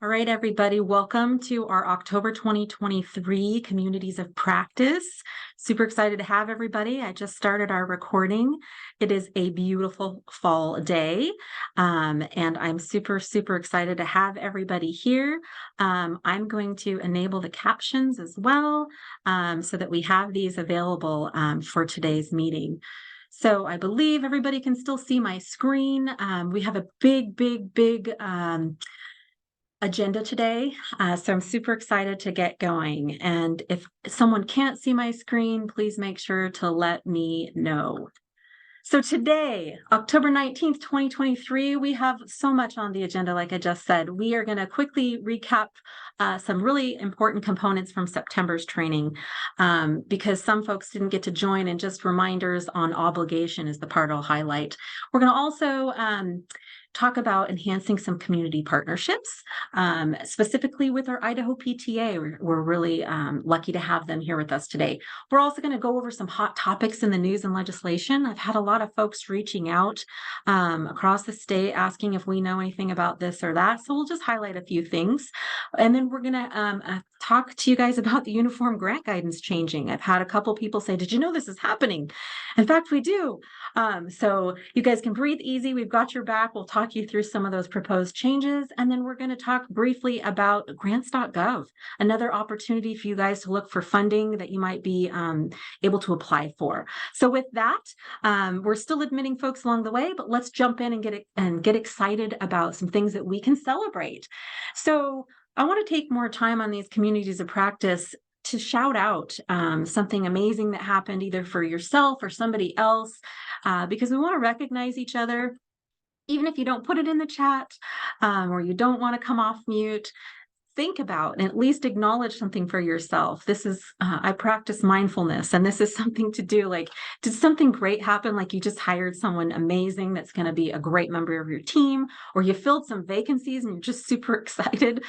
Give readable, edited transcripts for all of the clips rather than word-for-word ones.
All right, everybody, welcome to our October 2023 Communities of Practice. Super excited to have everybody. I just started our recording. It is a beautiful fall day, and I'm super excited to have everybody here. I'm going to enable the captions as well, so that we have these available for today's meeting. So I believe everybody can still see my screen. We have a big agenda today. So I'm super excited to get going. And if someone can't see my screen, please make sure to let me know. So today, October 19th, 2023, we have so much on the agenda, like I just said. We are going to quickly recap some really important components from September's training because some folks didn't get to join, and just reminders on obligation is the part I'll highlight. We're going to also talk about enhancing some community partnerships, specifically with our Idaho PTA. We're really lucky to have them here with us today. We're also going to go over some hot topics in the news and legislation. I've had a lot of folks reaching out across the state asking if we know anything about this or that. So we'll just highlight a few things. And then we're going to talk to you guys about the uniform grant guidance changing. I've had a couple people say, did you know this is happening? In fact, we do. So you guys can breathe easy. We've got your back. We'll talk you through some of those proposed changes. And then we're going to talk briefly about Grants.gov, another opportunity for you guys to look for funding that you might be able to apply for. So with that, we're still admitting folks along the way, but let's jump in and get excited about some things that we can celebrate. So I want to take more time on these communities of practice to shout out something amazing that happened either for yourself or somebody else, because we want to recognize each other. Even if you don't put it in the chat or you don't want to come off mute, think about and at least acknowledge something for yourself. This is, I practice mindfulness, and this is something to do. Like, did something great happen? Like you just hired someone amazing that's going to be a great member of your team, or you filled some vacancies and you're just super excited.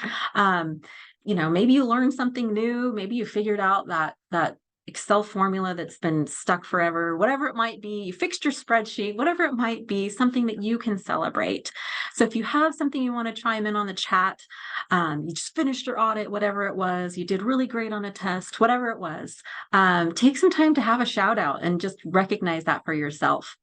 Maybe you learned something new. Maybe you figured out that Excel formula that's been stuck forever, whatever it might be. You fixed your spreadsheet, whatever it might be, something that you can celebrate. So if you have something you want to chime in on the chat, you just finished your audit, whatever it was, you did really great on a test, whatever it was, take some time to have a shout out and just recognize that for yourself.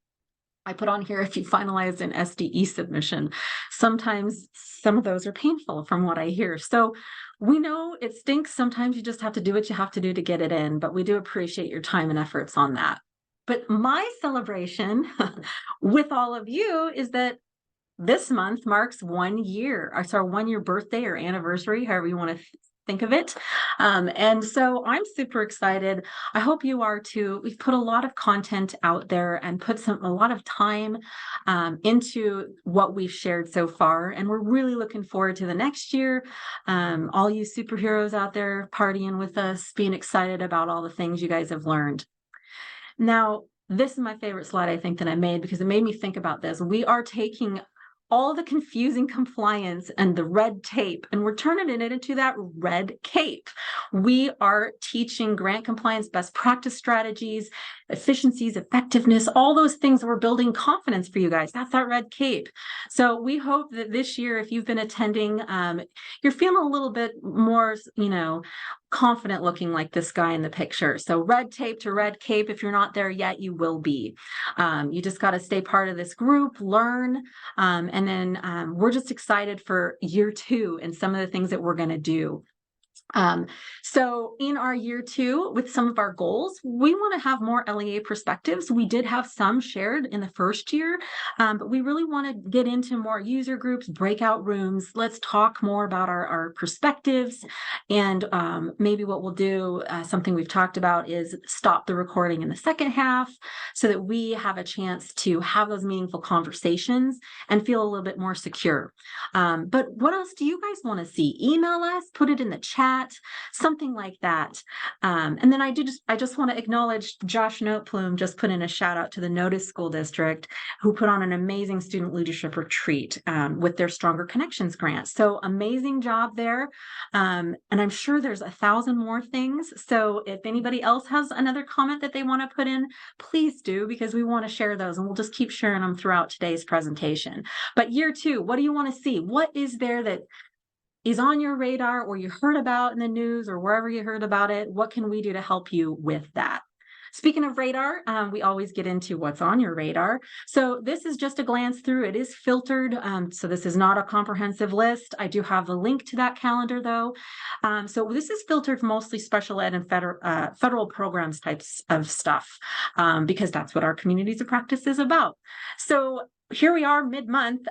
I put on here, if you finalized an SDE submission, sometimes some of those are painful from what I hear. So we know it stinks. Sometimes you just have to do what you have to do to get it in, but we do appreciate your time and efforts on that. But my celebration with all of you is that this month marks 1 year. It's our 1 year birthday or anniversary, however you want to think of it. And so I'm super excited. I hope you are too. We've put a lot of content out there and put a lot of time into what we've shared so far. And we're really looking forward to the next year. All you superheroes out there partying with us, being excited about all the things you guys have learned. Now, this is my favorite slide, I think, that I made because it made me think about this. We are taking all the confusing compliance and the red tape, and we're turning it into that red cape. We are teaching grant compliance best practice strategies, efficiencies, effectiveness, all those things. We're building confidence for you guys. That's that red cape. So we hope that this year, if you've been attending, you're feeling a little bit more, confident looking like this guy in the picture. So red tape to red cape. If you're not there yet, you will be. You just got to stay part of this group, learn, and then we're just excited for year 2 and some of the things that we're going to do. So in our year 2, with some of our goals, we want to have more LEA perspectives. We did have some shared in the first year, but we really want to get into more user groups, breakout rooms. Let's talk more about our perspectives. And maybe what we'll do, something we've talked about, is stop the recording in the second half so that we have a chance to have those meaningful conversations and feel a little bit more secure. But what else do you guys want to see? Email us, put it in the chat, something like that. And then I just want to acknowledge Josh Noteplume just put in a shout out to the Notice School District, who put on an amazing student leadership retreat with their Stronger Connections grant. So amazing job there. And I'm sure there's 1,000 more things. So if anybody else has another comment that they want to put in, please do, because we want to share those, and we'll just keep sharing them throughout today's presentation. But year 2, what do you want to see? What is there that is on your radar or you heard about in the news or wherever you heard about it, what can we do to help you with that? Speaking of radar, we always get into what's on your radar. So this is just a glance through. It is filtered. So this is not a comprehensive list. I do have the link to that calendar though. So this is filtered for mostly special ed and federal programs types of stuff, because that's what our communities of practice is about. So here we are mid-month.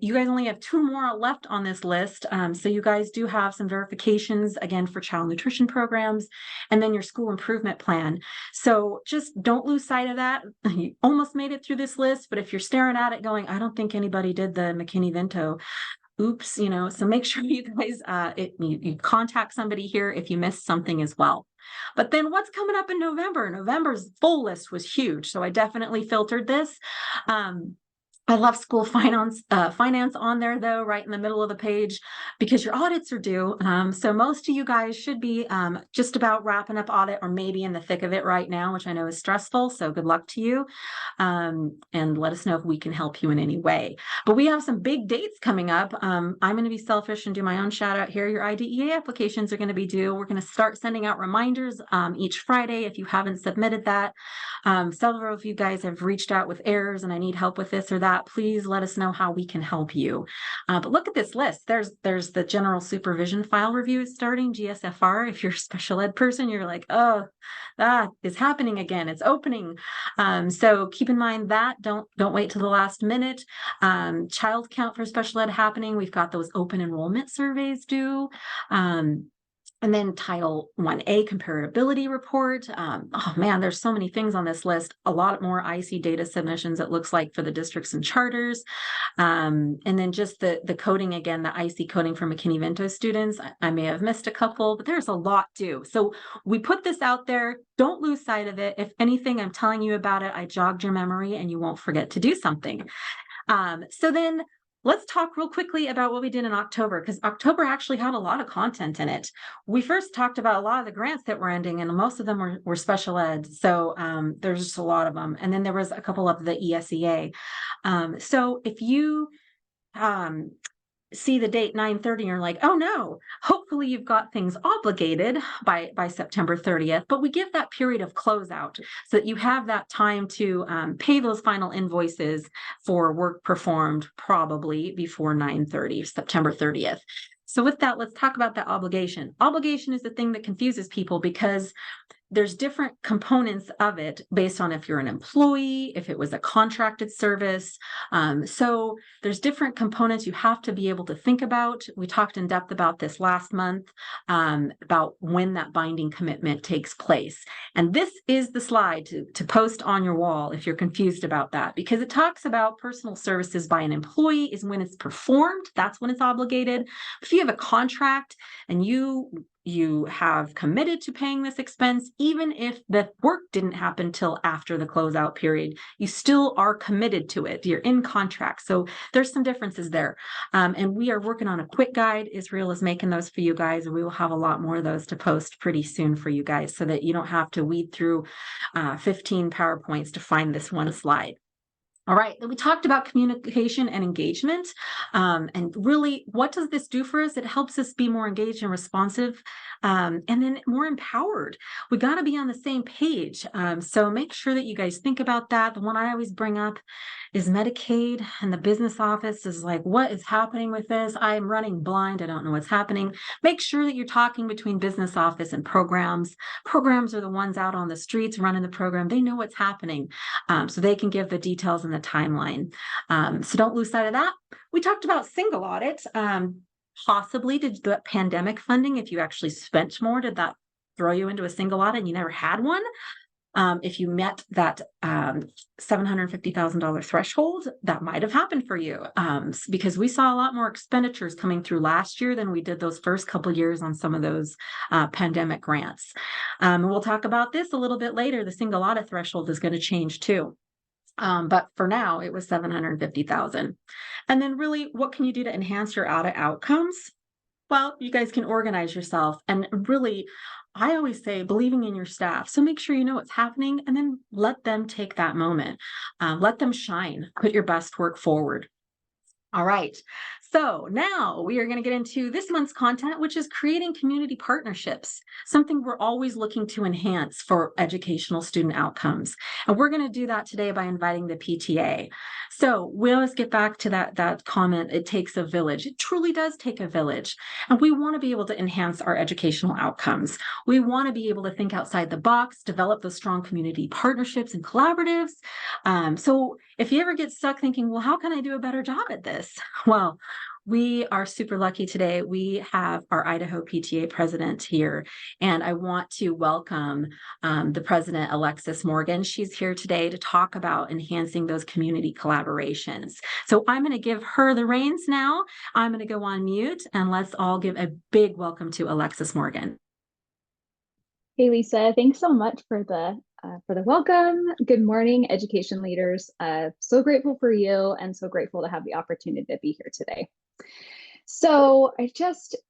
You guys only have 2 more left on this list. So you guys do have some verifications again for child nutrition programs and then your school improvement plan. So just don't lose sight of that. You almost made it through this list, but if you're staring at it going, I don't think anybody did the McKinney-Vento, oops, so make sure you guys, you contact somebody here if you missed something as well. But then what's coming up in November? November's full list was huge. So I definitely filtered this. I love school finance on there though, right in the middle of the page, because your audits are due. So most of you guys should be just about wrapping up audit or maybe in the thick of it right now, which I know is stressful. So good luck to you. And let us know if we can help you in any way. But we have some big dates coming up. I'm going to be selfish and do my own shout out here. Your IDEA applications are going to be due. We're going to start sending out reminders each Friday if you haven't submitted that. Several of you guys have reached out with errors and I need help with this or that. Please let us know how we can help you. But look at this list. There's the general supervision file review starting, GSFR. If you're a special ed person, you're like, oh, that is happening again. It's opening. So keep in mind that. Don't wait till the last minute. Child count for special ed happening. We've got those open enrollment surveys due. And then Title 1A comparability report. Oh man, there's so many things on this list. A lot more IC data submissions, it looks like, for the districts and charters. And then just the coding again, the IC coding for McKinney-Vento students. I may have missed a couple, but there's a lot due. So we put this out there. Don't lose sight of it. If anything, I'm telling you about it. I jogged your memory and you won't forget to do something. So then let's talk real quickly about what we did in October, because October actually had a lot of content in it. We first talked about a lot of the grants that were ending, and most of them were special ed. So there's just a lot of them. And then there was a couple of the ESEA. So if you see the date 9/30 and you're like, oh no, hopefully you've got things obligated by September 30th, but we give that period of closeout so that you have that time to pay those final invoices for work performed probably before 9/30, September 30th. So with that, let's talk about that obligation. Obligation is the thing that confuses people because there's different components of it based on if you're an employee, if it was a contracted service. So there's different components you have to be able to think about. We talked in depth about this last month, about when that binding commitment takes place. And this is the slide to post on your wall if you're confused about that, because it talks about personal services by an employee is when it's performed. That's when it's obligated. If you have a contract and you have committed to paying this expense, even if the work didn't happen till after the closeout period, you still are committed to it. You're in contract. So there's some differences there. And we are working on a quick guide. Israel is making those for you guys, and we will have a lot more of those to post pretty soon for you guys so that you don't have to weed through 15 PowerPoints to find this one slide. All right, then we talked about communication and engagement. And really, what does this do for us? It helps us be more engaged and responsive, and then more empowered. We got to be on the same page. So make sure that you guys think about that. The one I always bring up is Medicaid, and the business office is like, what is happening with this? I'm running blind. I don't know what's happening. Make sure that you're talking between business office and programs. Programs are the ones out on the streets running the program. They know what's happening, so they can give the details and the timeline. So don't lose sight of that. We talked about single audits. Possibly did the pandemic funding, if you actually spent more, did that throw you into a single audit and you never had one? If you met that $750,000 threshold, that might have happened for you, because we saw a lot more expenditures coming through last year than we did those first couple years on some of those pandemic grants. We'll talk about this a little bit later. The single audit threshold is going to change too. But for now, it was $750,000. And then really, what can you do to enhance your audit outcomes? Well, you guys can organize yourself, and really, I always say believing in your staff. So make sure you know what's happening and then let them take that moment. Let them shine. Put your best work forward. All right. So now we are going to get into this month's content, which is creating community partnerships, something we're always looking to enhance for educational student outcomes. And we're going to do that today by inviting the PTA. So we always get back to that comment, it takes a village. It truly does take a village. And we want to be able to enhance our educational outcomes. We want to be able to think outside the box, develop those strong community partnerships and collaboratives. So if you ever get stuck thinking, well, how can I do a better job at this? Well, we are super lucky today. We have our Idaho PTA president here, and I want to welcome the president, Alexis Morgan. She's here today to talk about enhancing those community collaborations. So I'm going to give her the reins now. I'm going to go on mute, and let's all give a big welcome to Alexis Morgan. Hey, Lisa, thanks so much for the welcome. Good morning, education leaders. So grateful for you and so grateful to have the opportunity to be here today. So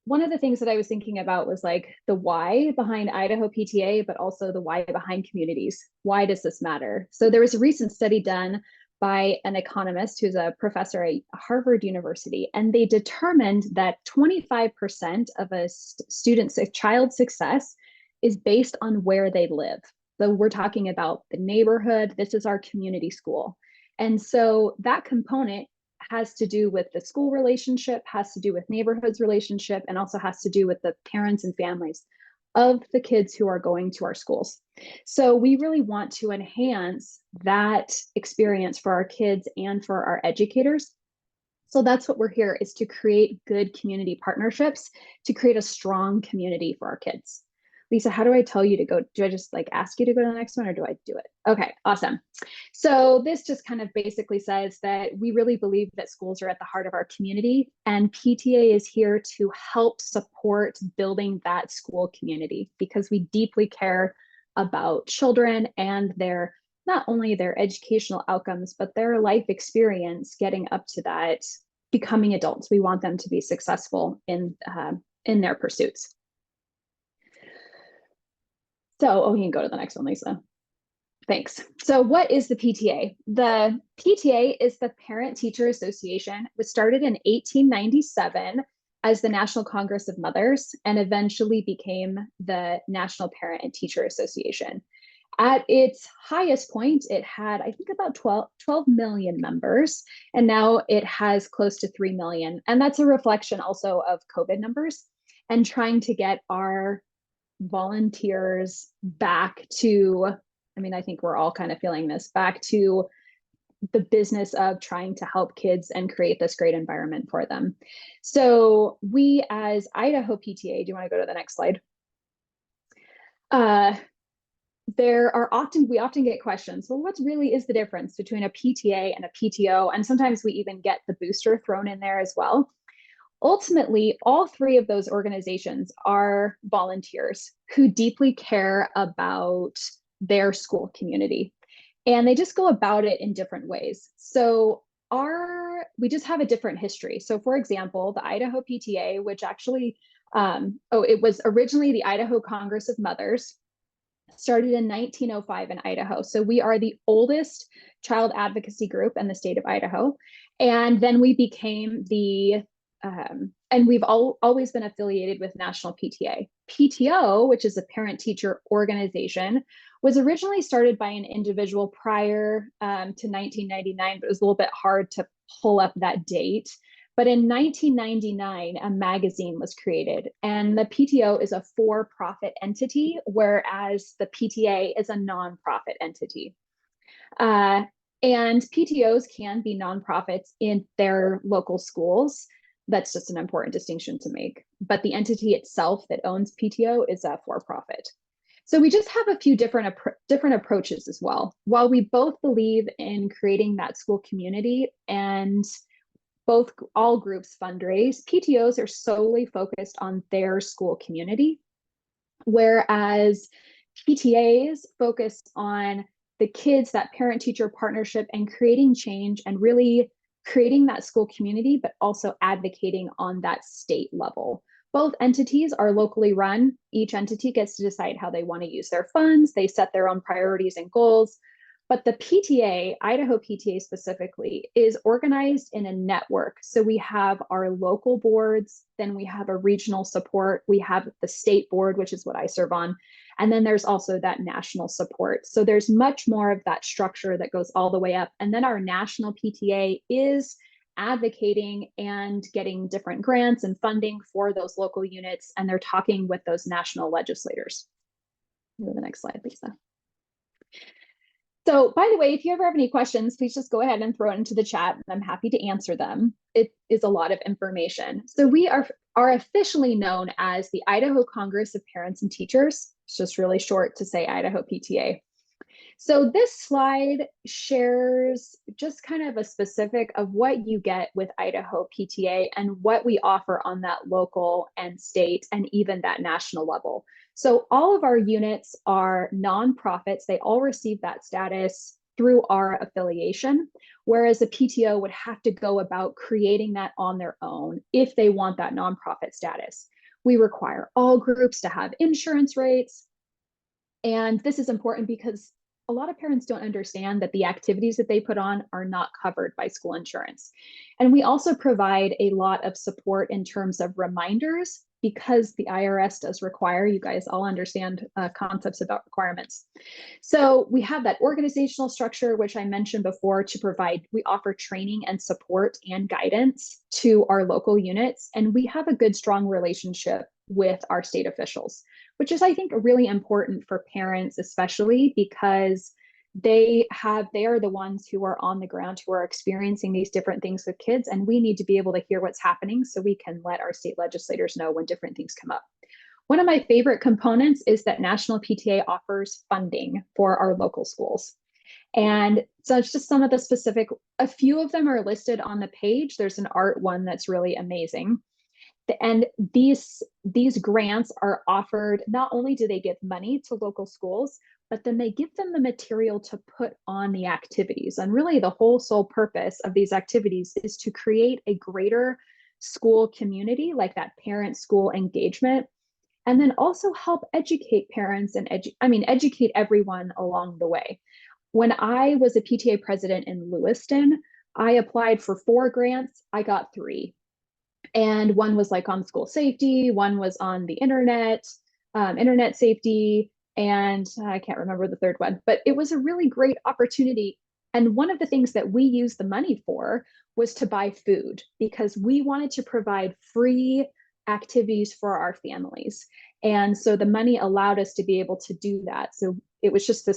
one of the things that I was thinking about was like the why behind Idaho PTA, but also the why behind communities. Why does this matter? So there was a recent study done by an economist who's a professor at Harvard University, and they determined that 25% of a child's success is based on where they live. So we're talking about the neighborhood. This is our community school. And so that component has to do with the school relationship, has to do with neighborhoods relationship, and also has to do with the parents and families of the kids who are going to our schools. So we really want to enhance that experience for our kids and for our educators. So that's what we're here, is to create good community partnerships, to create a strong community for our kids. Lisa, how do I tell you to go? Do I just like ask you to go to the next one, or do I do it? Okay, awesome. So this just kind of basically says that we really believe that schools are at the heart of our community, and PTA is here to help support building that school community, because we deeply care about children and their, not only their educational outcomes, but their life experience getting up to that, becoming adults. We want them to be successful in their pursuits. So, you can go to the next one, Lisa. Thanks. So what is the PTA? The PTA is the Parent Teacher Association. It was started in 1897 as the National Congress of Mothers and eventually became the National Parent and Teacher Association. At its highest point, it had, I think, about 12 million members, and now it has close to 3 million. And that's a reflection also of COVID numbers and trying to get our volunteers back to, I mean, I think we're all kind of feeling this, back to the business of trying to help kids and create this great environment for them. So we as Idaho PTA, do you want to go to the next slide? We often get questions, well, what really is the difference between a PTA and a PTO? And sometimes we even get the booster thrown in there as well. Ultimately, all three of those organizations are volunteers who deeply care about their school community, and they just go about it in different ways. So we just have a different history. So for example, the Idaho PTA, which actually, it was originally the Idaho Congress of Mothers, started in 1905 in Idaho. So we are the oldest child advocacy group in the state of Idaho. And then we became and we've always been affiliated with National PTA. PTO, which is a parent-teacher organization, was originally started by an individual prior to 1999, but it was a little bit hard to pull up that date. But in 1999, a magazine was created, and the PTO is a for-profit entity, whereas the PTA is a nonprofit entity. And PTOs can be nonprofits in their local schools. That's just an important distinction to make. But the entity itself that owns PTO is a for-profit. So we just have a few different approaches as well. While we both believe in creating that school community and all groups fundraise, PTOs are solely focused on their school community, whereas PTAs focus on the kids, that parent-teacher partnership, and creating change and really creating that school community, but also advocating on that state level. Both entities are locally run. Each entity gets to decide how they want to use their funds. They set their own priorities and goals. But the PTA, Idaho PTA specifically, is organized in a network. So we have our local boards, then we have a regional support, we have the state board, which is what I serve on, and then there's also that national support. So there's much more of that structure that goes all the way up. And then our national PTA is advocating and getting different grants and funding for those local units, and they're talking with those national legislators. Go to the next slide, Lisa. So, by the way, if you ever have any questions, please just go ahead and throw it into the chat, and I'm happy to answer them. It is a lot of information. So we are officially known as the Idaho Congress of Parents and Teachers. It's just really short to say Idaho PTA. So this slide shares just kind of a specific of what you get with Idaho PTA and what we offer on that local and state and even that national level. So all of our units are nonprofits. They all receive that status through our affiliation, whereas a PTO would have to go about creating that on their own if they want that nonprofit status. We require all groups to have insurance rates. And this is important because a lot of parents don't understand that the activities that they put on are not covered by school insurance. And we also provide a lot of support in terms of reminders because the IRS does require, you guys all understand concepts about requirements. So we have that organizational structure, which I mentioned before, to provide, we offer training and support and guidance to our local units. And we have a good, strong relationship with our state officials, which is, I think, really important for parents, especially because they are the ones who are on the ground, who are experiencing these different things with kids, and we need to be able to hear what's happening so we can let our state legislators know when different things come up. One of my favorite components is that National PTA offers funding for our local schools. And so it's just some of the specific, a few of them are listed on the page. There's an art one that's really amazing. And these grants are offered, not only do they give money to local schools, but then they give them the material to put on the activities. And really the whole sole purpose of these activities is to create a greater school community, like that parent-school engagement, and then also help educate parents and educate everyone along the way. When I was a PTA president in Lewiston, I applied for 4 grants, I got 3. And one was like on school safety, one was on the internet safety, and I can't remember the third one, but it was a really great opportunity. And one of the things that we used the money for was to buy food because we wanted to provide free activities for our families. And so the money allowed us to be able to do that. So it was just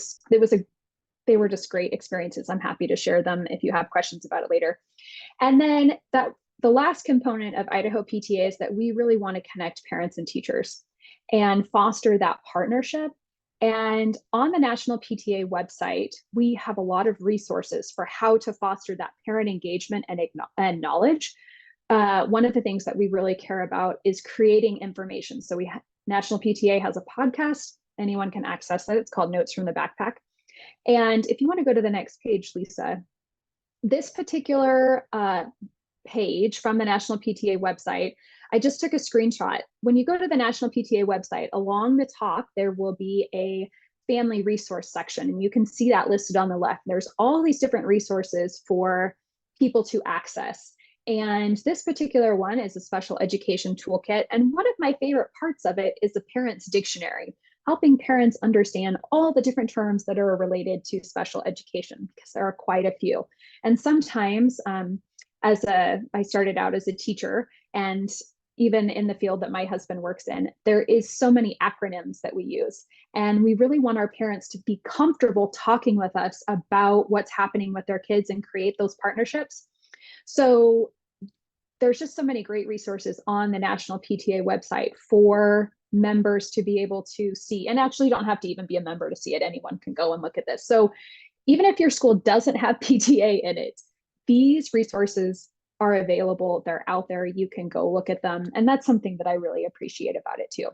they were just great experiences. I'm happy to share them if you have questions about it later. And then the last component of Idaho PTA is that we really want to connect parents and teachers and foster that partnership. And on the National PTA website, we have a lot of resources for how to foster that parent engagement and knowledge. One of the things that we really care about is creating information. So National PTA has a podcast. Anyone can access that. It's called Notes from the Backpack. And if you want to go to the next page, Lisa, this particular page from the National PTA website, I just took a screenshot. When you go to the National PTA website, along the top, there will be a family resource section, and you can see that listed on the left. There's all these different resources for people to access. And this particular one is a special education toolkit. And one of my favorite parts of it is the parent's dictionary, helping parents understand all the different terms that are related to special education, because there are quite a few. And sometimes, I started out as a teacher, and even in the field that my husband works in, there is so many acronyms that we use. And we really want our parents to be comfortable talking with us about what's happening with their kids and create those partnerships. So there's just so many great resources on the National PTA website for members to be able to see. And actually, you don't have to even be a member to see it. Anyone can go and look at this. So even if your school doesn't have PTA in it, these resources are available. They're out there. You can go look at them. And that's something that I really appreciate about it too. I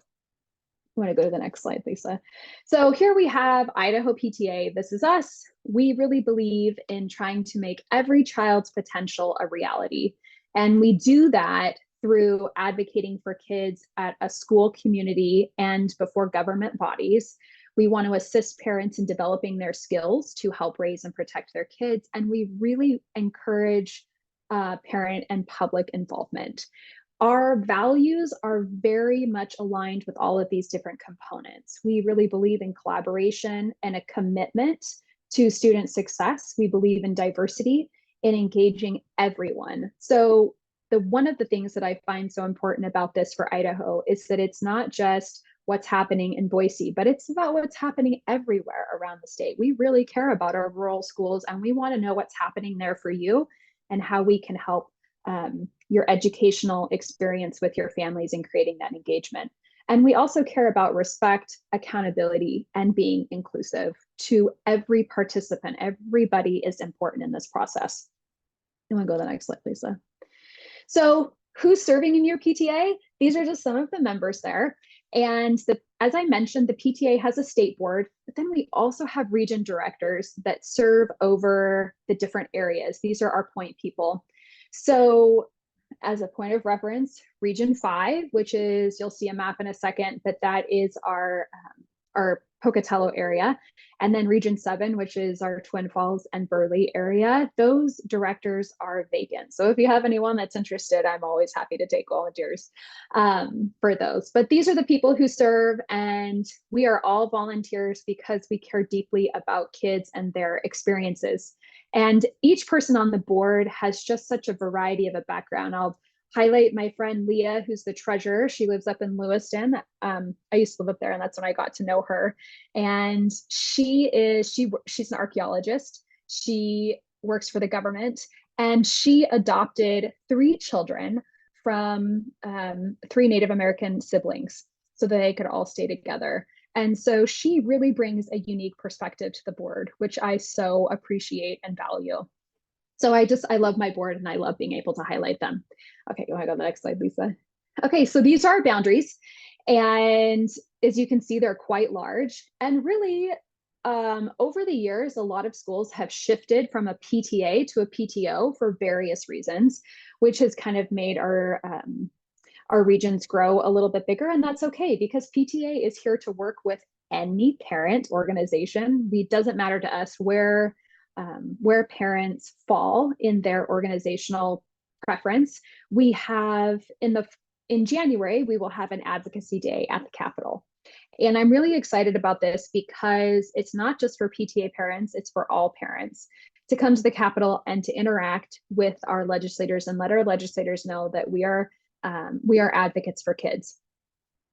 want to go to the next slide, Lisa. So here we have Idaho PTA. This is us. We really believe in trying to make every child's potential a reality. And we do that through advocating for kids at a school community and before government bodies. We want to assist parents in developing their skills to help raise and protect their kids. And we really encourage parent and public involvement. Our values are very much aligned with all of these different components. We really believe in collaboration and a commitment to student success. We believe in diversity and engaging everyone. So one of the things that I find so important about this for Idaho is that it's not just what's happening in Boise, but it's about what's happening everywhere around the state. We really care about our rural schools, and we want to know what's happening there for you and how we can help your educational experience with your families in creating that engagement. And we also care about respect, accountability, and being inclusive to every participant. Everybody is important in this process. You want to go to the next slide, Lisa? So who's serving in your PTA? These are just some of the members there. And as I mentioned, the PTA has a state board, but then we also have region directors that serve over the different areas. These are our point people. So as a point of reference, Region 5, which is, you'll see a map in a second, but that is our Pocatello area. And then Region 7, which is our Twin Falls and Burley area, those directors are vacant. So if you have anyone that's interested, I'm always happy to take volunteers for those. But these are the people who serve, and we are all volunteers because we care deeply about kids and their experiences. And each person on the board has just such a variety of a background. I'll highlight my friend Leah, who's the treasurer. She lives up in Lewiston. I used to live up there, and that's when I got to know her. And she's an archaeologist. She works for the government, and she adopted 3 children from 3 Native American siblings so that they could all stay together. And so she really brings a unique perspective to the board, which I so appreciate and value. So I love my board, and I love being able to highlight them. Okay, you want to go to the next slide, Lisa? Okay, so these are our boundaries. And as you can see, they're quite large. And really, over the years, a lot of schools have shifted from a PTA to a PTO for various reasons, which has kind of made our regions grow a little bit bigger. And that's okay, because PTA is here to work with any parent organization. It doesn't matter to us where parents fall in their organizational preference. We have in January, we will have an advocacy day at the Capitol. And I'm really excited about this because it's not just for PTA parents, it's for all parents to come to the Capitol and to interact with our legislators and let our legislators know that we are advocates for kids.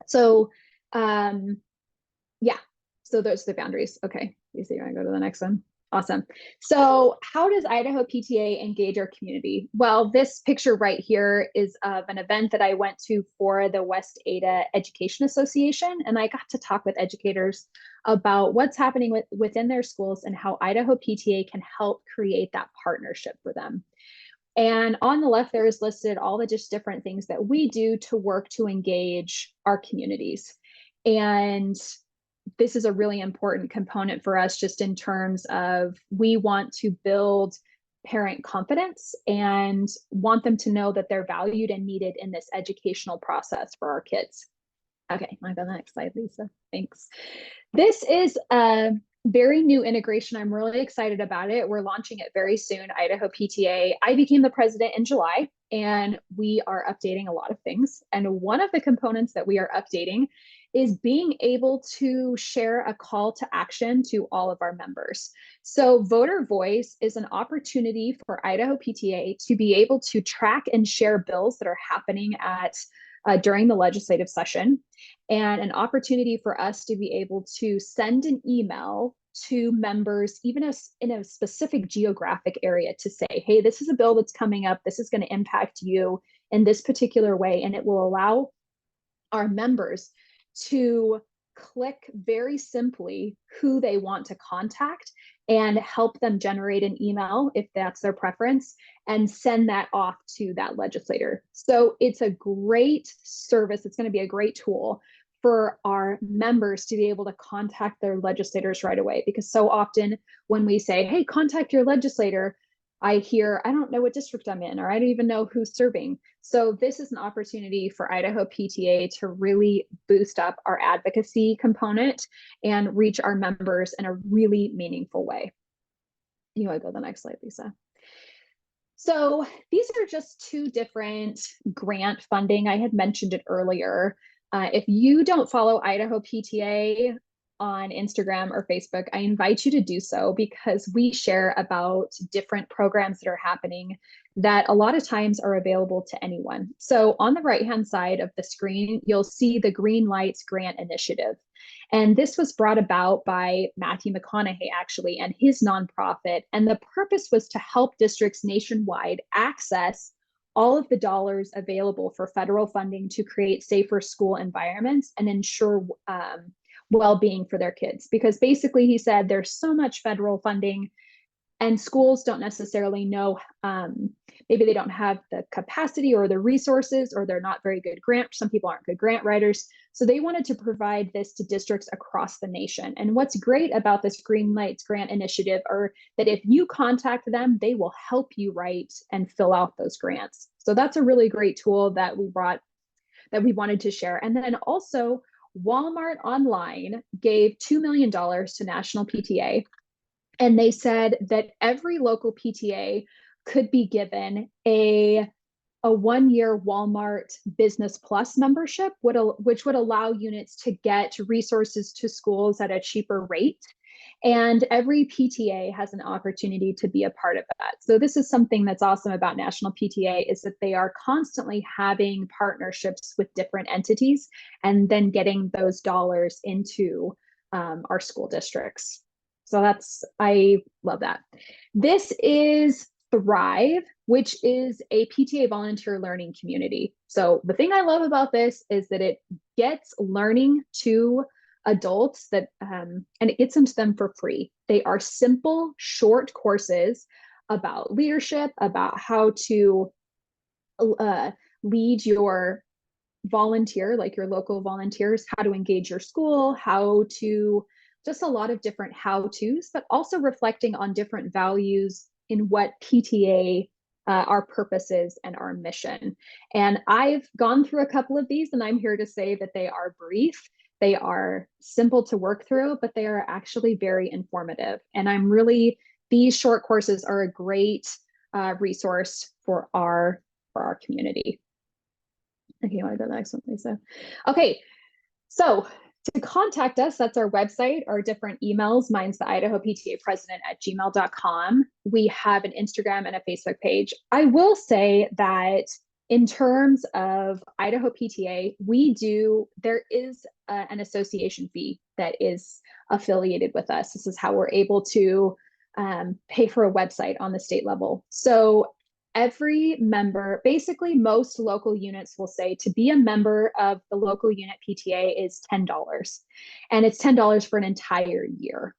So yeah, so those are the boundaries. Okay, you see, I go to the next one. Awesome. So how does Idaho PTA engage our community? Well, this picture right here is of an event that I went to for the West Ada Education Association, and I got to talk with educators about what's happening within their schools and how Idaho PTA can help create that partnership for them. And on the left, there is listed all the just different things that we do to work to engage our communities. And this is a really important component for us, just in terms of we want to build parent confidence and want them to know that they're valued and needed in this educational process for our kids. Okay, I'll go to the next slide, Lisa. Thanks. This is a very new integration. I'm really excited about it. We're launching it very soon, Idaho PTA. I became the president in July, and we are updating a lot of things. And one of the components that we are updating is being able to share a call to action to all of our members. So voter voice is an opportunity for Idaho PTA to be able to track and share bills that are happening during the legislative session, and an opportunity for us to be able to send an email to members, even in a specific geographic area, to say, hey, this is a bill that's coming up. This is going to impact you in this particular way. And it will allow our members to click very simply who they want to contact and help them generate an email if that's their preference, and send that off to that legislator. So it's a great service. It's going to be a great tool for our members to be able to contact their legislators right away, because so often when we say, hey, contact your legislator, I hear, I don't know what district I'm in, or I don't even know who's serving. So this is an opportunity for Idaho PTA to really boost up our advocacy component and reach our members in a really meaningful way. You want to go to the next slide, Lisa? So these are just two different grant funding. I had mentioned it earlier. If you don't follow Idaho PTA on Instagram or Facebook, I invite you to do so because we share about different programs that are happening that a lot of times are available to anyone. So on the right-hand side of the screen, you'll see the Green Lights Grant Initiative. And this was brought about by Matthew McConaughey, actually, and his nonprofit. And the purpose was to help districts nationwide access all of the dollars available for federal funding to create safer school environments and ensure well-being for their kids. Because basically, he said there's so much federal funding and schools don't necessarily know, maybe they don't have the capacity or the resources, or they're not very good some people aren't good grant writers. So they wanted to provide this to districts across the nation. And what's great about this Green Lights Grant Initiative are that if you contact them, they will help you write and fill out those grants. So that's a really great tool that we wanted to share. And then also Walmart Online gave $2 million to National PTA. And they said that every local PTA could be given a 1-year Walmart Business Plus membership, which would allow units to get resources to schools at a cheaper rate. And every PTA has an opportunity to be a part of that. So this is something that's awesome about National PTA, is that they are constantly having partnerships with different entities and then getting those dollars into our school districts. So I love that. This is Thrive, which is a PTA volunteer learning community. So the thing I love about this is that it gets learning to adults and it gets them to them for free. They are simple, short courses about leadership, about how to lead your volunteer, like your local volunteers, how to engage your school, how to just a lot of different how-tos, but also reflecting on different values in what PTA, our purpose is and our mission. And I've gone through a couple of these, and I'm here to say that they are brief, they are simple to work through, but they are actually very informative. And these short courses are a great resource for our community. Okay, you want to go to the next one, Lisa? Okay, so to contact us, that's our website, our different emails. Mine's the Idaho PTA president at gmail.com. We have an Instagram and a Facebook page. I will say that in terms of Idaho PTA, there is an association fee that is affiliated with us. This is how we're able to pay for a website on the state level. So every member, basically most local units will say to be a member of the local unit PTA is $10. And it's $10 for an entire year.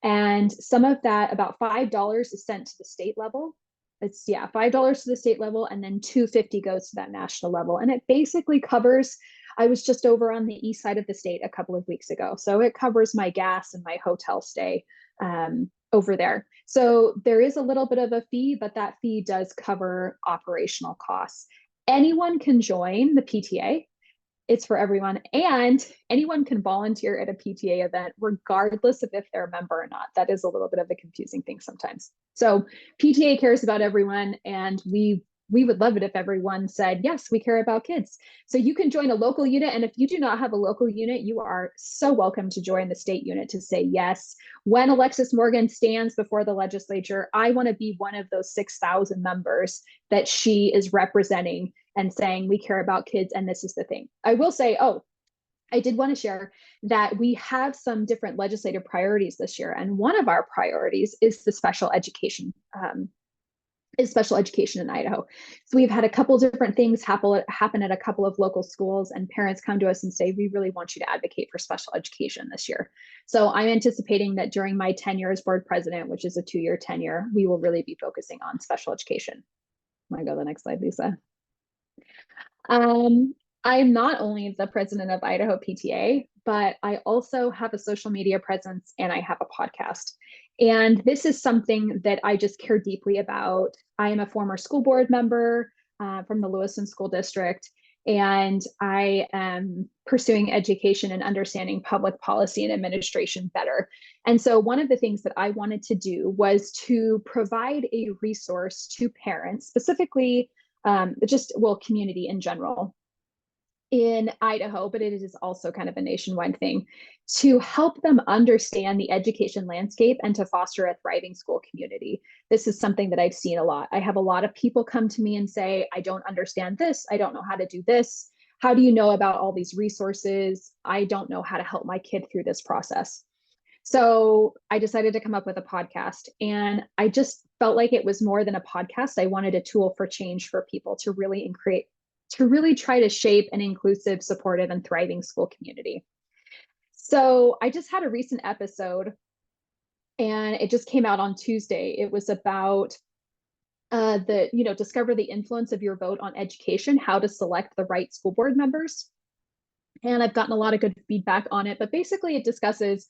And some of that, about $5 is sent to the state level. It's $5 to the state level, and then $2.50 goes to that national level. And it basically covers, I was just over on the east side of the state a couple of weeks ago. So it covers my gas and my hotel stay over there. So there is a little bit of a fee, but that fee does cover operational costs. Anyone can join the PTA. It's for everyone, and anyone can volunteer at a PTA event, regardless of if they're a member or not. That is a little bit of a confusing thing sometimes. So PTA cares about everyone, and we would love it if everyone said, yes, we care about kids. So you can join a local unit, and if you do not have a local unit, you are so welcome to join the state unit to say yes. When Alexis Morgan stands before the legislature, I want to be one of those 6,000 members that she is representing and saying, we care about kids, and this is the thing. I will say, I did want to share that we have some different legislative priorities this year, and one of our priorities is the special education in Idaho. So we've had a couple different things happen at a couple of local schools, and parents come to us and say, we really want you to advocate for special education this year. So I'm anticipating that during my tenure as board president, which is a 2-year tenure, we will really be focusing on special education. Want to go to the next slide, Lisa? I'm not only the president of Idaho PTA, but I also have a social media presence and I have a podcast. And this is something that I just care deeply about. I am a former school board member from the Lewiston School District, and I am pursuing education and understanding public policy and administration better. And so one of the things that I wanted to do was to provide a resource to parents, specifically community in general in Idaho, but it is also kind of a nationwide thing, to help them understand the education landscape and to foster a thriving school community. This is something that I've seen a lot. I have a lot of people come to me and say, I don't understand this. I don't know how to do this. How do you know about all these resources? I don't know how to help my kid through this process. So I decided to come up with a podcast, and I just felt like it was more than a podcast. I wanted a tool for change for people to really try to shape an inclusive, supportive, and thriving school community. So I just had a recent episode, and it just came out on Tuesday. It was about discover the influence of your vote on education, how to select the right school board members. And I've gotten a lot of good feedback on it, but basically it discusses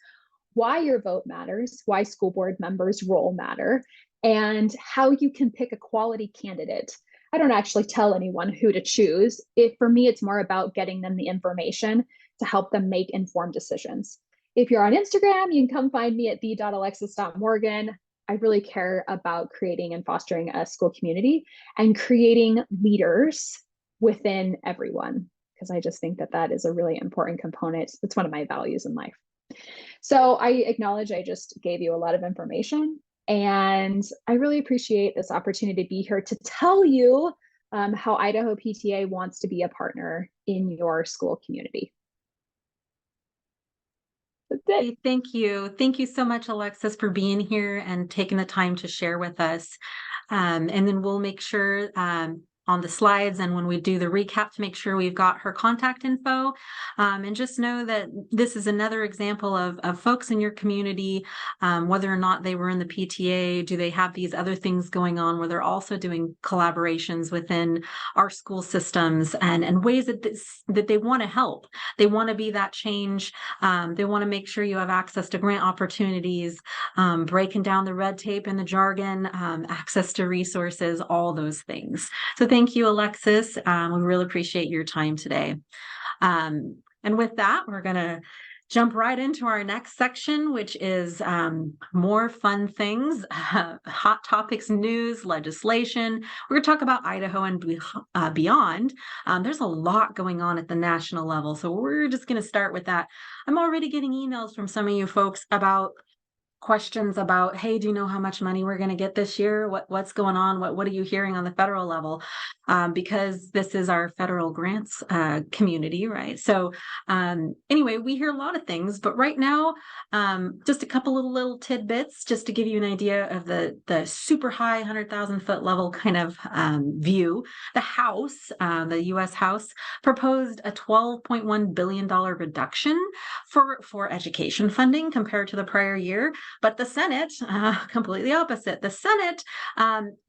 why your vote matters, why school board members' role matter, and how you can pick a quality candidate. I don't actually tell anyone who to choose. For me, it's more about getting them the information to help them make informed decisions. If you're on Instagram, you can come find me at the.alexis.morgan. I really care about creating and fostering a school community and creating leaders within everyone, because I just think that that is a really important component. It's one of my values in life. So I acknowledge I just gave you a lot of information, and I really appreciate this opportunity to be here to tell you how Idaho PTA wants to be a partner in your school community. That's it. Hey, thank you. Thank you so much, Alexis, for being here and taking the time to share with us. And then we'll make sure on the slides and when we do the recap to make sure we've got her contact info. And just know that this is another example of folks in your community, whether or not they were in the PTA, do they have these other things going on where they're also doing collaborations within our school systems and ways that they want to help. They want to be that change. They want to make sure you have access to grant opportunities, breaking down the red tape and the jargon, access to resources, all those things. So thank you, Alexis. We really appreciate your time today. And with that, we're going to jump right into our next section, which is more fun things, hot topics, news, legislation. We're going to talk about Idaho and beyond. There's a lot going on at the national level, so we're just going to start with that. I'm already getting emails from some of you folks about questions about, hey, do you know how much money we're going to get this year? What's going on? What are you hearing on the federal level? Because this is our federal grants community, right? So anyway, we hear a lot of things, but right now, just a couple of little tidbits just to give you an idea of the super high 100,000-foot level kind of view. The House, the U.S. House, proposed a $12.1 billion reduction for education funding compared to the prior year. But the Senate, completely opposite. The Senate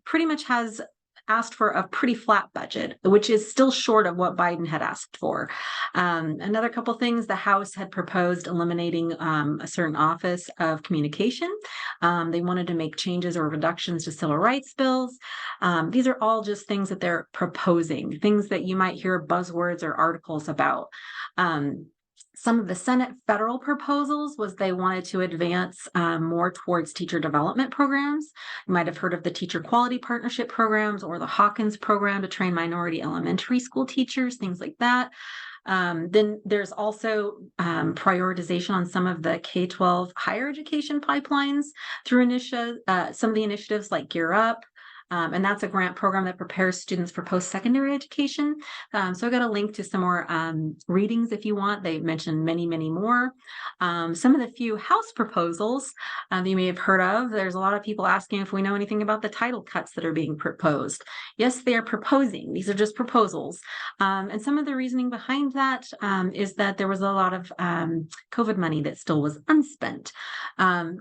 pretty much has asked for a pretty flat budget, which is still short of what Biden had asked for. Another couple things, the House had proposed eliminating a certain office of communication. They wanted to make changes or reductions to civil rights bills. These are all just things that they're proposing, things that you might hear buzzwords or articles about. Some of the Senate federal proposals was they wanted to advance more towards teacher development programs. You might have heard of the Teacher Quality Partnership programs or the Hawkins program to train minority elementary school teachers, things like that. Then there's also prioritization on some of the K-12 higher education pipelines through some of the initiatives like Gear Up. And that's a grant program that prepares students for post-secondary education. So I got a link to some more readings if you want. They mentioned many, many more. Some of the few House proposals that you may have heard of, there's a lot of people asking if we know anything about the title cuts that are being proposed. Yes, they are proposing. These are just proposals. And some of the reasoning behind that is that there was a lot of COVID money that still was unspent.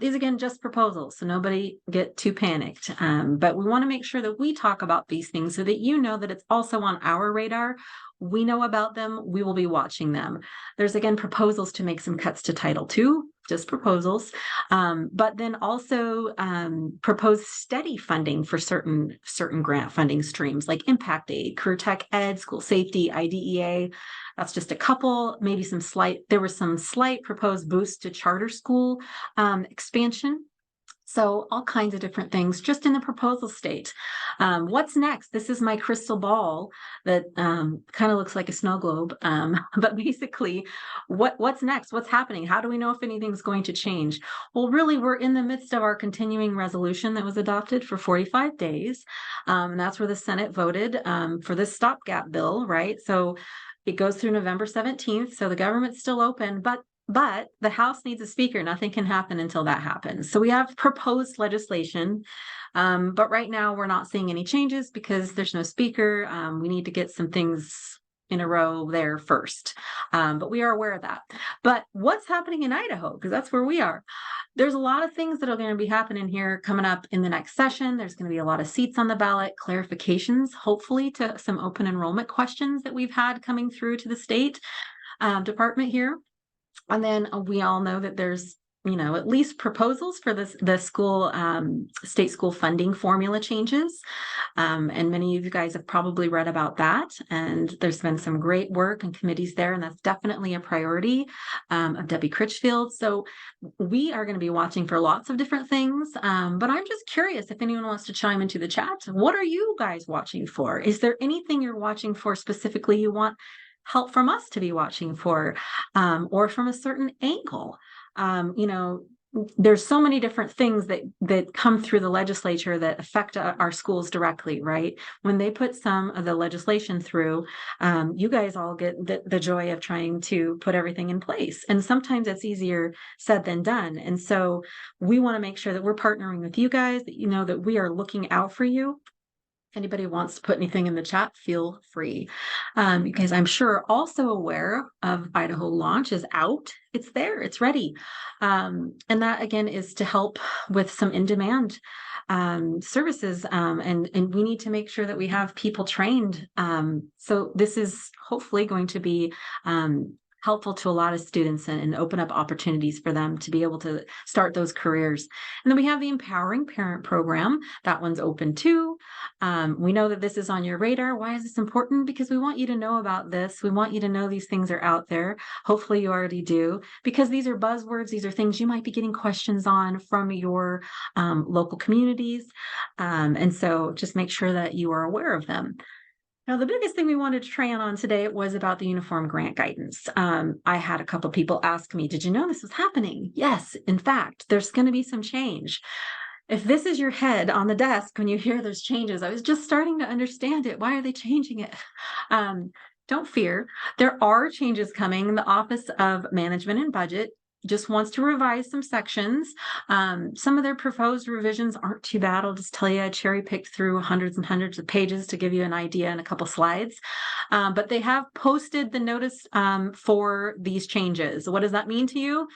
These, again, just proposals, so nobody get too panicked. But we want to make make sure that we talk about these things so that you know that it's also on our radar. We know about them. We will be watching them. There's again proposals to make some cuts to Title II, just proposals, but then also propose steady funding for certain grant funding streams like impact aid, career tech ed, school safety, IDEA. That's just a couple, maybe there was some slight proposed boost to charter school expansion. So all kinds of different things just in the proposal state. What's next? This is my crystal ball that kind of looks like a snow globe. But basically, what's next? What's happening? How do we know if anything's going to change? Well, really, we're in the midst of our continuing resolution that was adopted for 45 days. And that's where the Senate voted for this stopgap bill, right? So it goes through November 17th. So the government's still open, but the House needs a speaker. Nothing can happen until that happens. So we have proposed legislation, but right now we're not seeing any changes because there's no speaker. We need to get some things in a row there first, but we are aware of that. But what's happening in Idaho? Because that's where we are. There's a lot of things that are going to be happening here coming up in the next session. There's going to be a lot of seats on the ballot, clarifications, hopefully, to some open enrollment questions that we've had coming through to the state department here. And then we all know that there's, at least proposals for the school, state school funding formula changes. And many of you guys have probably read about that. And there's been some great work and committees there. And that's definitely a priority of Debbie Critchfield. So we are going to be watching for lots of different things. But I'm just curious if anyone wants to chime into the chat. What are you guys watching for? Is there anything you're watching for specifically you want help from us to be watching for, or from a certain angle? There's so many different things that come through the legislature that affect our schools directly, right? When they put some of the legislation through, you guys all get the joy of trying to put everything in place. And sometimes it's easier said than done. And so we want to make sure that we're partnering with you guys, that that we are looking out for you. If anybody wants to put anything in the chat, feel free. Because I'm sure also aware of Idaho Launch is out. It's there, it's ready. And that again is to help with some in-demand services. And we need to make sure that we have people trained. So this is hopefully going to be helpful to a lot of students and open up opportunities for them to be able to start those careers. And then we have the Empowering Parent Program. That one's open too. We know that this is on your radar. Why is this important? Because we want you to know about this. We want you to know these things are out there. Hopefully you already do, because these are buzzwords. These are things you might be getting questions on from your local communities. And so just make sure that you are aware of them. Now, the biggest thing we wanted to train on today was about the uniform grant guidance. I had a couple of people ask me, did you know this was happening? Yes, in fact, there's going to be some change. If this is your head on the desk when you hear there's changes, I was just starting to understand it. Why are they changing it? Don't fear. There are changes coming. The Office of Management and Budget just wants to revise some sections. Some of their proposed revisions aren't too bad. I'll just tell you, I cherry picked through hundreds and hundreds of pages to give you an idea and a couple slides. But they have posted the notice for these changes. What does that mean to you?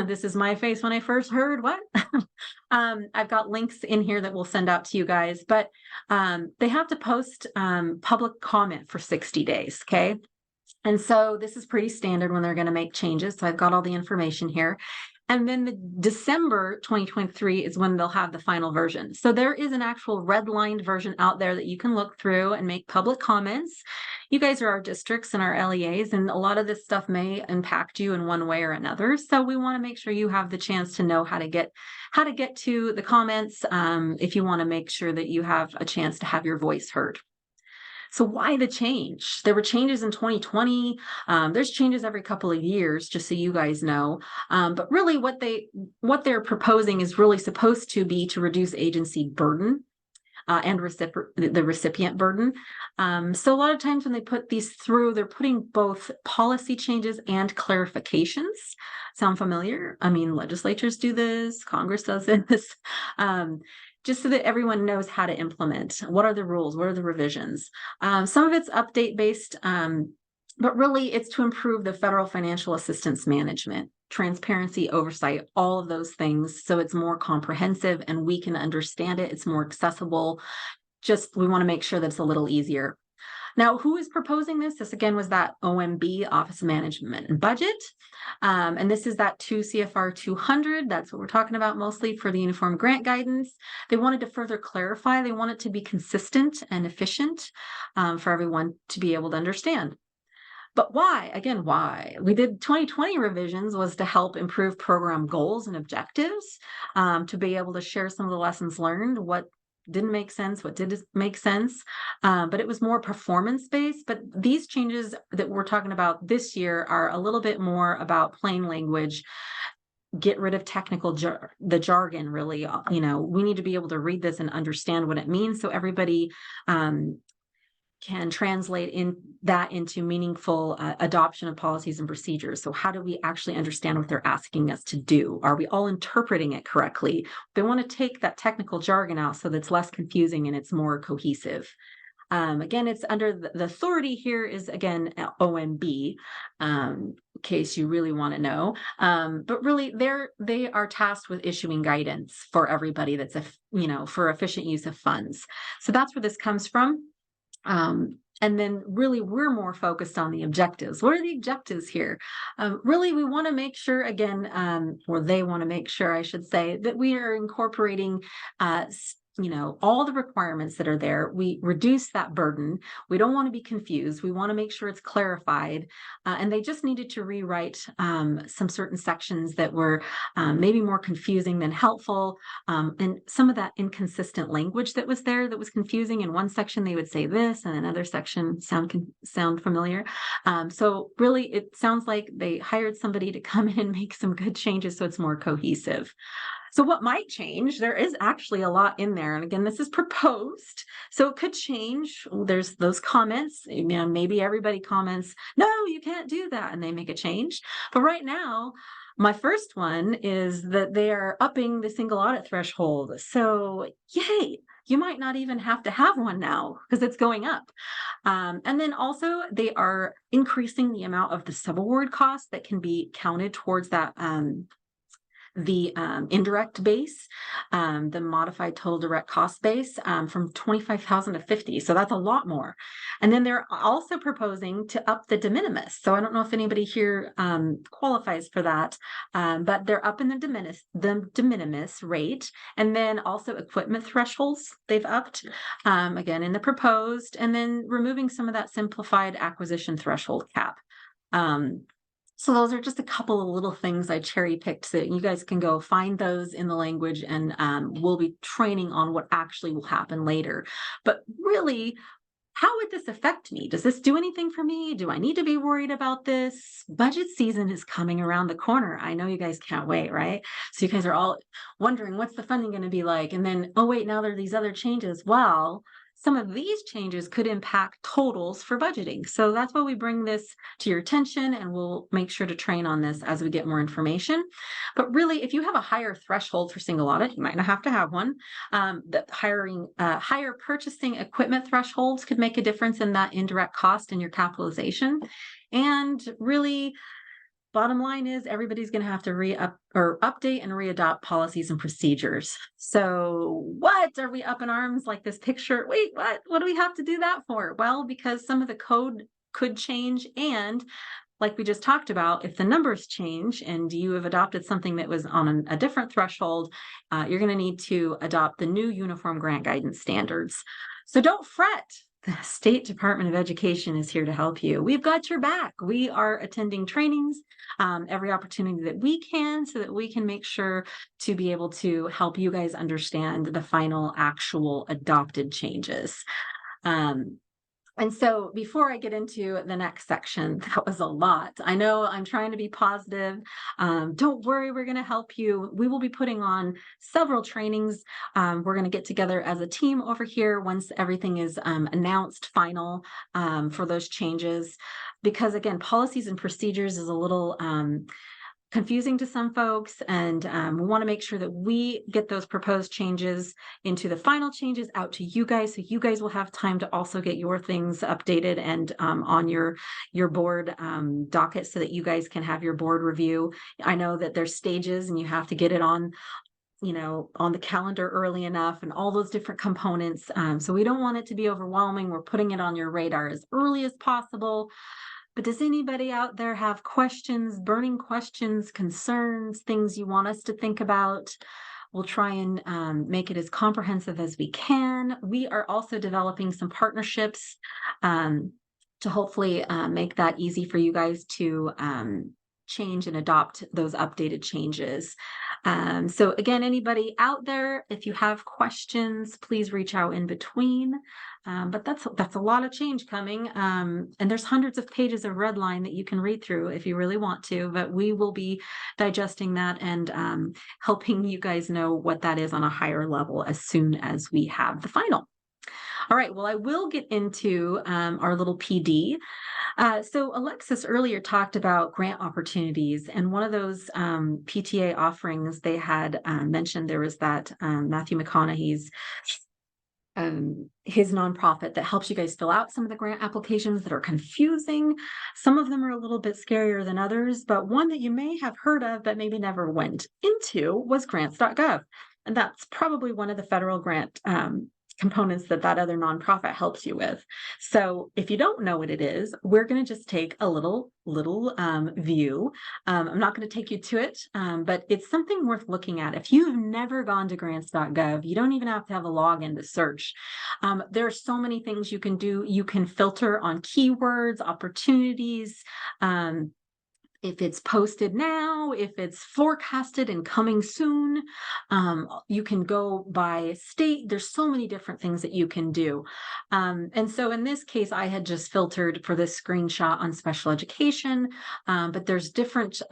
This is my face when I first heard what. I've got links in here that we'll send out to you guys, but they have to post public comment for 60 days, okay? And so this is pretty standard when they're going to make changes. So I've got all the information here. And then the December 2023 is when they'll have the final version. So there is an actual redlined version out there that you can look through and make public comments. You guys are our districts and our LEAs, and a lot of this stuff may impact you in one way or another. So we want to make sure you have the chance to know how to get to the comments if you want to make sure that you have a chance to have your voice heard. So why the change? There were changes in 2020. There's changes every couple of years, just so you guys know. But really what they're proposing is really supposed to be to reduce agency burden and the recipient burden. So a lot of times when they put these through, they're putting both policy changes and clarifications. Sound familiar? I mean, legislatures do this, Congress does this. Just so that everyone knows how to implement. What are the rules? What are the revisions? Some of it's update based, but really it's to improve the federal financial assistance management, transparency, oversight, all of those things. So it's more comprehensive and we can understand it. It's more accessible we want to make sure that it's a little easier. Now, who is proposing this? This again was that OMB, Office of Management and Budget. And this is that 2 CFR 200. That's what we're talking about mostly for the uniform grant guidance. They wanted to further clarify. They want it to be consistent and efficient for everyone to be able to understand. But why? Again, why? We did 2020 revisions was to help improve program goals and objectives, to be able to share some of the lessons learned, what didn't make sense, what did make sense. But it was more performance based. But these changes that we're talking about this year are a little bit more about plain language. Get rid of technical the jargon, really. We need to be able to read this and understand what it means so everybody can translate into meaningful adoption of policies and procedures. So how do we actually understand what they're asking us to do? Are we all interpreting it correctly? They want to take that technical jargon out so that it's less confusing and it's more cohesive. Again, it's under the authority here is, again, OMB, in case you really want to know. But really, they are tasked with issuing guidance for everybody that's, for efficient use of funds. So that's where this comes from. And then really we're more focused on the objectives. What are the objectives here? Really, we want to make sure, again, or they want to make sure, I should say, that we are incorporating all the requirements that are there. We reduce that burden. We don't want to be confused. We want to make sure it's clarified. And they just needed to rewrite some certain sections that were maybe more confusing than helpful. And some of that inconsistent language that was there that was confusing. In one section, they would say this, and another section sound familiar. So really, it sounds like they hired somebody to come in and make some good changes so it's more cohesive. So what might change? There is actually a lot in there. And again, this is proposed, so it could change. There's those comments. Maybe everybody comments, no, you can't do that, and they make a change. But right now, my first one is that they are upping the single audit threshold. So yay, you might not even have to have one now because it's going up. And then also they are increasing the amount of the subaward costs that can be counted towards that the indirect base, the modified total direct cost base, from 25,000 to 50. So that's a lot more. And then they're also proposing to up the de minimis. So I don't know if anybody here qualifies for that, but they're up in the de minimis rate. And then also equipment thresholds they've upped, again, in the proposed, and then removing some of that simplified acquisition threshold cap. So those are just a couple of little things I cherry picked so that you guys can go find those in the language, and we'll be training on what actually will happen later. But really, how would this affect me? Does this do anything for me? Do I need to be worried about this? Budget season is coming around the corner. I know you guys can't wait, right? So you guys are all wondering, what's the funding going to be like? And then, oh wait, now there are these other changes. Well, some of these changes could impact totals for budgeting. So that's why we bring this to your attention, and we'll make sure to train on this as we get more information. But really, if you have a higher threshold for single audit, you might not have to have one. Higher purchasing equipment thresholds could make a difference in that indirect cost and your capitalization. And really, bottom line is everybody's going to have to update and readopt policies and procedures. So what are we up in arms like this picture? Wait, what do we have to do that for? Well, because some of the code could change, and like we just talked about, if the numbers change and you have adopted something that was on a different threshold, you're going to need to adopt the new Uniform Grant Guidance standards. So don't fret. The State Department of Education is here to help you. We've got your back. We are attending trainings every opportunity that we can so that we can make sure to be able to help you guys understand the final actual adopted changes. And so before I get into the next section, that was a lot. I know I'm trying to be positive. Don't worry, we're going to help you. We will be putting on several trainings. We're going to get together as a team over here once everything is announced final for those changes. Because again, policies and procedures is a little confusing to some folks, and we want to make sure that we get those proposed changes into the final changes out to you guys, so you guys will have time to also get your things updated and on your board docket, so that you guys can have your board review. I know that there's stages and you have to get it on on the calendar early enough and all those different components. So we don't want it to be overwhelming. We're putting it on your radar as early as possible. But does anybody out there have questions, burning questions, concerns, things you want us to think about? We'll try and make it as comprehensive as we can. We are also developing some partnerships to hopefully make that easy for you guys to change and adopt those updated changes. So again, anybody out there, if you have questions, please reach out in between. But that's a lot of change coming. And there's hundreds of pages of red line that you can read through if you really want to, but we will be digesting that and helping you guys know what that is on a higher level as soon as we have the final. All right, well, I will get into our little PD. So Alexis earlier talked about grant opportunities, and one of those PTA offerings they had mentioned there was that Matthew McConaughey's his nonprofit that helps you guys fill out some of the grant applications that are confusing. Some of them are a little bit scarier than others, but one that you may have heard of but maybe never went into was Grants.gov. And that's probably one of the federal grant components that other nonprofit helps you with. So if you don't know what it is, we're going to just take a little view. I'm not going to take you to it, but it's something worth looking at. If you've never gone to grants.gov, you don't even have to have a login to search. There are so many things you can do. You can filter on keywords, opportunities, if it's posted now, if it's forecasted and coming soon. You can go by state. There's so many different things that you can do. And so in this case, I had just filtered for this screenshot on special education, but there's different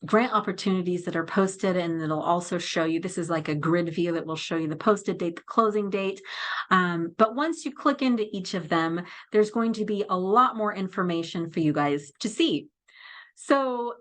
grant opportunities that are posted, and it'll also show you, this is like a grid view that will show you the posted date, the closing date. But once you click into each of them, there's going to be a lot more information for you guys to see. So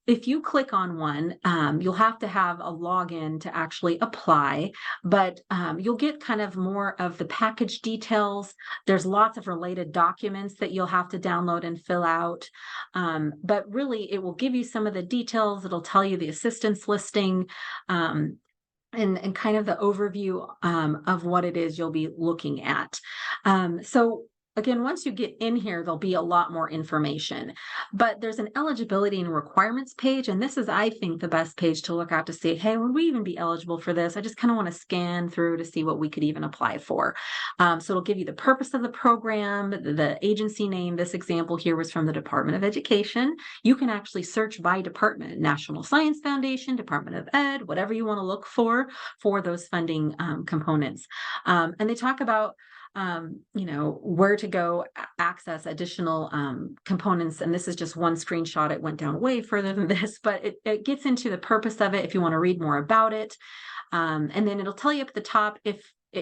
if you click on one, you'll have to have a login to actually apply, but you'll get kind of more of the package details. There's lots of related documents that you'll have to download and fill out. But really, it will give you some of the details. It'll tell you the assistance listing, and kind of the overview of what it is you'll be looking at. So again, once you get in here, there'll be a lot more information, but there's an eligibility and requirements page. And this is, I think, the best page to look at to see, hey, would we even be eligible for this? I just kind of want to scan through to see what we could even apply for. So it'll give you the purpose of the program, the agency name. This example here was from the Department of Education. You can actually search by department, National Science Foundation, Department of Ed, whatever you want to look for those funding components. And they talk about where to go access additional components. And this is just one screenshot. It went down way further than this, but it gets into the purpose of it if you want to read more about it. And then it'll tell you up at the top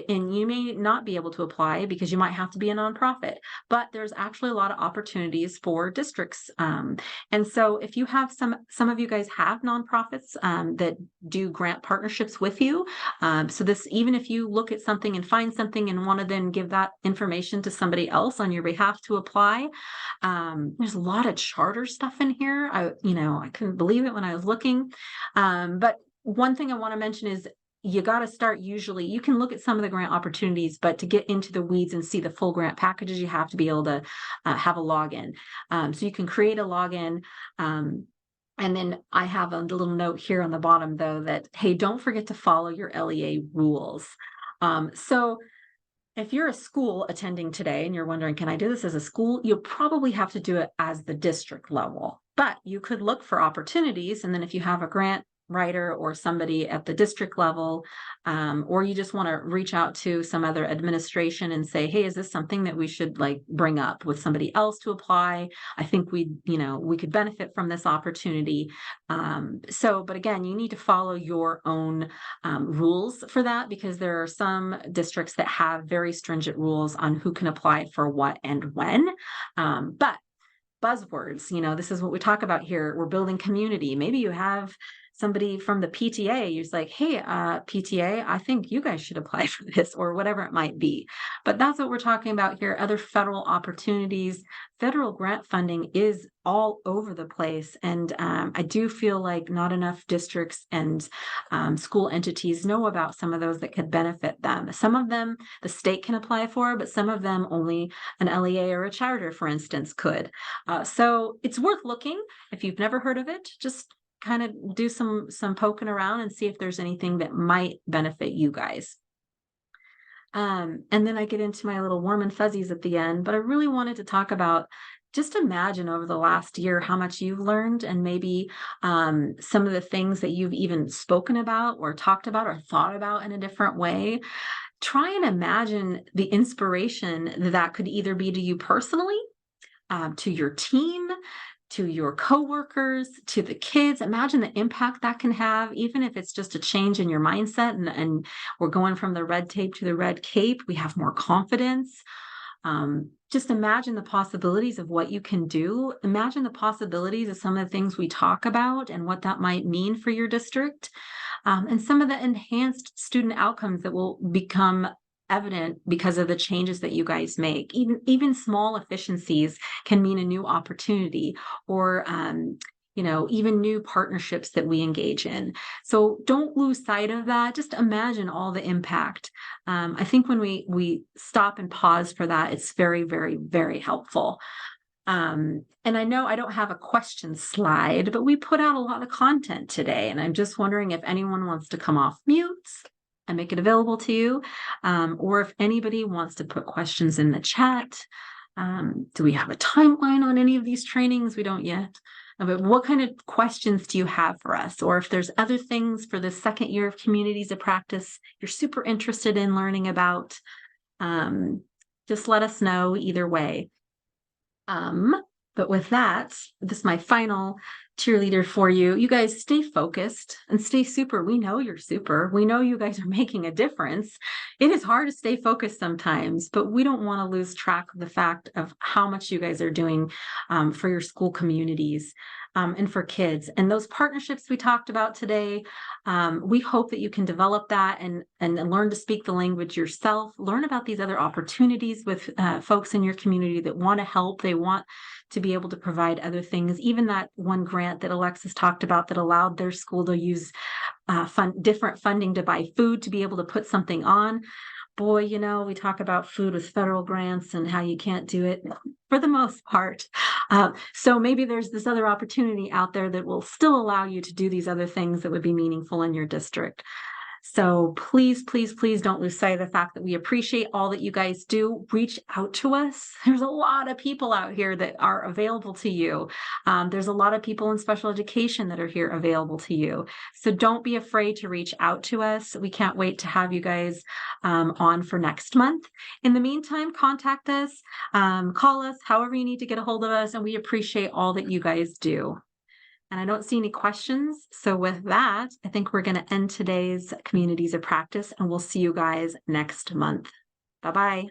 and you may not be able to apply because you might have to be a nonprofit, but there's actually a lot of opportunities for districts. And so if you have some of you guys have nonprofits that do grant partnerships with you. So this, even if you look at something and find something and want to then give that information to somebody else on your behalf to apply, there's a lot of charter stuff in here. I couldn't believe it when I was looking. But one thing I want to mention is you got to start, usually you can look at some of the grant opportunities, but to get into the weeds and see the full grant packages, you have to be able to have a login. So you can create a login. And then I have a little note here on the bottom, though, that, hey, don't forget to follow your LEA rules. So if you're a school attending today and you're wondering, can I do this as a school? You'll probably have to do it as the district level, but you could look for opportunities. And then if you have a grant writer or somebody at the district level, or you just want to reach out to some other administration and say, hey, is this something that we should bring up with somebody else to apply? I think we could benefit from this opportunity. But again, you need to follow your own rules for that, because there are some districts that have very stringent rules on who can apply for what and when. But buzzwords, this is what we talk about here. We're building community. Maybe you have somebody from the PTA, you're just like, hey, PTA, I think you guys should apply for this, or whatever it might be. But that's what we're talking about here. Other federal opportunities, federal grant funding is all over the place. And I do feel like not enough districts and school entities know about some of those that could benefit them. Some of them the state can apply for, but some of them only an LEA or a charter, for instance, could. So it's worth looking. If you've never heard of it, just kind of do some poking around and see if there's anything that might benefit you guys. And then I get into my little warm and fuzzies at the end, but I really wanted to talk about just imagine over the last year how much you've learned, and maybe some of the things that you've even spoken about or talked about or thought about in a different way. Try and imagine the inspiration that could either be to you personally, to your team, to your coworkers, to the kids. Imagine the impact that can have, even if it's just a change in your mindset, and we're going from the red tape to the red cape. We have more confidence. Just imagine the possibilities of what you can do. Imagine the possibilities of some of the things we talk about and what that might mean for your district, and some of the enhanced student outcomes that will become evident because of the changes that you guys make. Even small efficiencies can mean a new opportunity, or even new partnerships that we engage in. So don't lose sight of that. Just imagine all the impact. I think when we stop and pause for that, it's very, very, very helpful. And I know I don't have a question slide, but we put out a lot of content today, and I'm just wondering if anyone wants to come off mute and make it available to you, or if anybody wants to put questions in the chat. Do we have a timeline on any of these trainings? We don't yet. But what kind of questions do you have for us? Or if there's other things for the second year of Communities of Practice you're super interested in learning about, just let us know either way. But with that, this is my final cheerleader for you. You guys stay focused and stay super. We know you're super. We know you guys are making a difference. It is hard to stay focused sometimes, but we don't want to lose track of the fact of how much you guys are doing for your school communities. And for kids. And those partnerships we talked about today, we hope that you can develop that and learn to speak the language yourself, learn about these other opportunities with folks in your community that want to help. They want to be able to provide other things. Even that one grant that Alexis talked about that allowed their school to use different funding to buy food to be able to put something on. Boy, we talk about food with federal grants and how you can't do it for the most part. So maybe there's this other opportunity out there that will still allow you to do these other things that would be meaningful in your district. So please, please, please don't lose sight of the fact that we appreciate all that you guys do. Reach out to us. There's a lot of people out here that are available to you. There's a lot of people in special education that are here available to you. So don't be afraid to reach out to us. We can't wait to have you guys on for next month. In the meantime, contact us, call us, however you need to get a hold of us, and we appreciate all that you guys do. And I don't see any questions. So with that, I think we're going to end today's Communities of Practice, and we'll see you guys next month. Bye-bye.